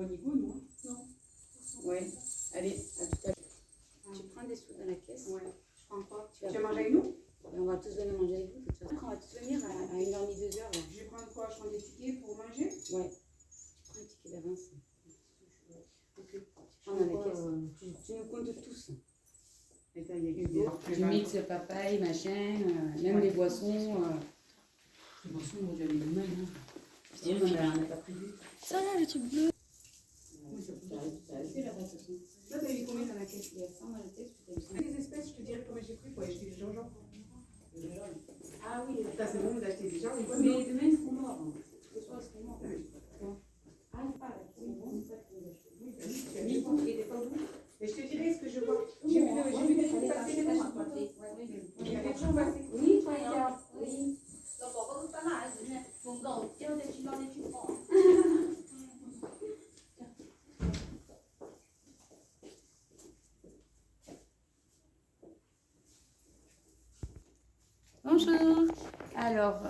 bon niveau, non? Non. Ouais. Allez, à tout à l'heure. Tu prends des sous dans la caisse? Ouais. Je prends quoi? Tu vas manger avec nous? Et on va tous venir manger avec vous. De toute façon, on va tous venir à 1h30, 2h. Je vais prendre quoi? Je prends des tickets pour manger? Ouais. Tu prends un ticket d'avance. Ok. Tu prends dans la caisse. Tu nous comptes tous. Et ça, il y a Hugo. Tu mixes papaye, machin, même les boissons. Les boissons, moi j'avais les mains. On n'a pas prévu. Ça là, le truc bleu. Oui, ça peut assez là-bas, de toute façon. Toi, t'as mis combien dans la caisse? Il y a 100 dans la caisse, puis t'as mis 100. Les espèces, je te dirai combien j'ai pris pour acheter du gingembre. Ah oui, Ça, c'est bon d'acheter des gens. mais demain, ils seront morts. Ce soir, ils seront morts. Ah, c'est bon, c'est ça que vous achetez. Oui, bah oui, tu as Mais mis. vous, il était pas bon. Et je te dirai ce que je vois. J'ai vu des trucs passer. Il y a des choses passer. Oui, toi, il y a. Oui. Bonjour. Alors,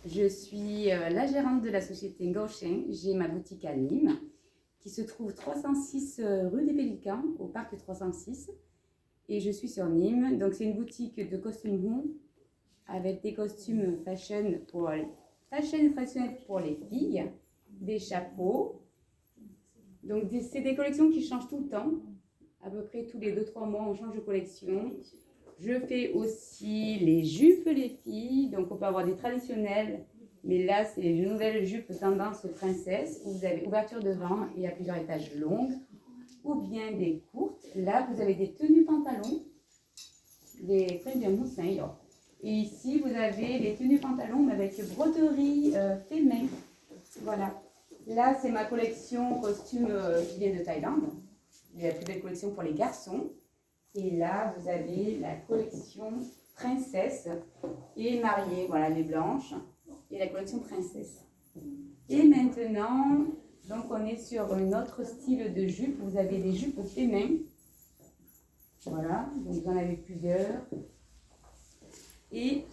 je suis la gérante de la société Gauchin. J'ai ma boutique à Nîmes qui se trouve 306 rue des Pélicans, au parc 306. Et je suis sur Nîmes. Donc, c'est une boutique de costumes roux avec des costumes fashion traditionnels pour les filles, des chapeaux. Donc, c'est des collections qui changent tout le temps. À peu près tous les 2-3 mois, on change de collection. Je fais aussi les jupes, les filles. Donc, on peut avoir des traditionnelles. Mais là, c'est les nouvelles jupes tendance princesse, où vous avez ouverture devant et à plusieurs étages longues. Ou bien des courtes. Là, vous avez des tenues pantalons, des crèmes de moussin. Et ici, vous avez les tenues pantalons, mais avec broderie fait main. Voilà. Là, c'est ma collection costume qui vient de Thaïlande. J'ai la plus belle collection pour les garçons. Et là, vous avez la collection princesse et mariée. Voilà, les blanches. Et la collection princesse. Et maintenant, donc on est sur un autre style de jupe. Vous avez des jupes fait main. Voilà, donc vous en avez plusieurs. Et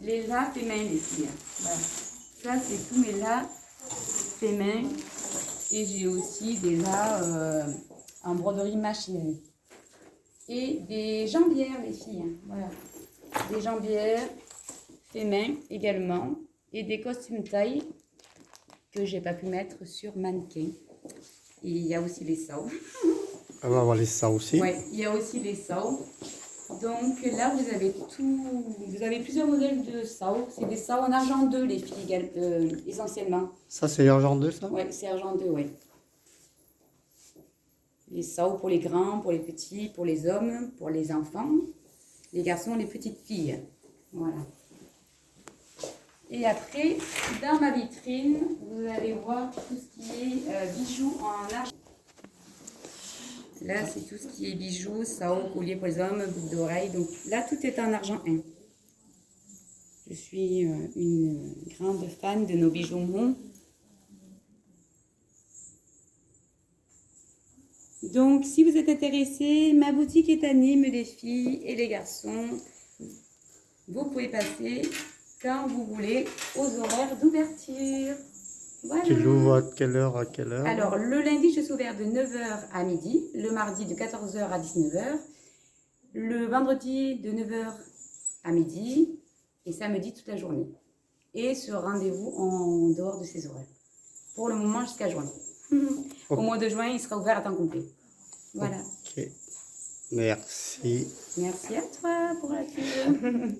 les las fait main, les filles. Voilà. Ça, c'est tous mes las fait main. Et j'ai aussi des las en broderie machine. Et des jambières, les filles. Voilà. Des jambières fait main également. Et des costumes taille que j'ai pas pu mettre sur mannequin. Et il y a aussi les sauts. On va voir les ça aussi. Oui, il y a aussi les sauts. Donc là, vous avez tout. Vous avez plusieurs modèles de sauts. C'est des sauts en argent 2, les filles, essentiellement. Ça, c'est l'argent 2, ça? Oui, c'est argent 2, oui. Les sauts pour les grands, pour les petits, pour les hommes, pour les enfants, les garçons, les petites filles. Voilà. Et après, dans ma vitrine, vous allez voir tout ce qui est bijoux en argent. Là, c'est tout ce qui est bijoux, sao, collier pour les hommes, boucles d'oreilles. Donc là, tout est en argent 1. Je suis une grande fan de nos bijoux monts. Donc, si vous êtes intéressés, ma boutique est à Nîmes, les filles et les garçons. Vous pouvez passer quand vous voulez aux horaires d'ouverture. Voilà. Tu l'ouvres à quelle heure à quelle heure? Alors, le lundi, je suis ouverte de 9h à midi, le mardi de 14h à 19h, le vendredi de 9h à midi et samedi toute la journée. Et ce rendez-vous en dehors de ces horaires. Pour le moment, jusqu'à juin. Au mois de juin, il sera ouvert à temps complet. Voilà. Ok. Merci. Merci à toi pour la pub.